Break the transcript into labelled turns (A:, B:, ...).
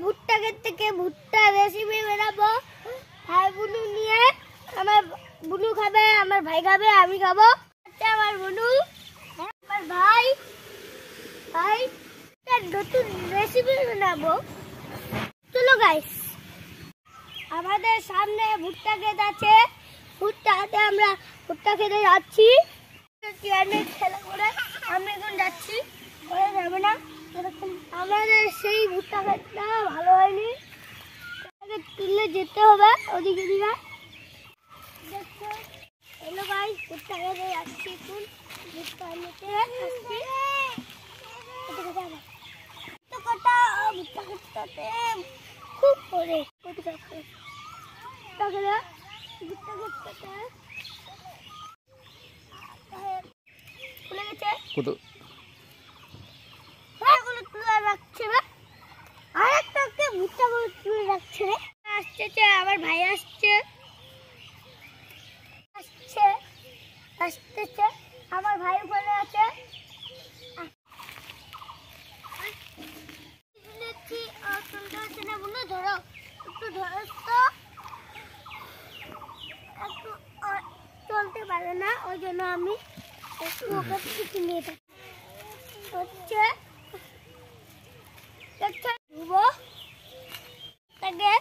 A: ভুট্টা ক্ষেত থেকে ভুট্টা রেসিপি বানাবো। ভাই বুনু নিয়ে, আমার বুনু খাবে, আমার ভাই খাবে, আমি খাবো। আচ্ছা আমার বুনু, আমার ভাই ভাই নতুন রেসিপি বানাবো। চলো গাইস, আমাদের সামনে ভুট্টা ক্ষেত আছে। ভুট্টাতে আমরা ভুট্টা খেতে যাচ্ছি। খেলা করে আমরা এখন যাচ্ছি, করে যাবে না। আমাদের সেই ভুট্টা ক্ষেতটা ভালো হয়নি, তুললে যেতে হবে ওদিকে দিকে। দেখছো এলো ভাই, ভুট্টা খেতে যাচ্ছি এখন। ভুট্টা নিতে আসছি, ভুট্টা ক্ষেতটাতে খুব করে ভুট্টা ক্ষেতটাতে খুলে গেছে, তুলে রাখছে না। আরেকটাকে ভুট্টা করে তুলে রাখছে না। আসছে আমার ভাই, আসতেছে আমার ভাই ওখানে আছে। ধরো একটু, ধরো তো, একটু চলতে পারে না, ওই জন্য আমি একটু ওকে শিখে নিয়ে থাকি। হচ্ছে দেখছো তাকে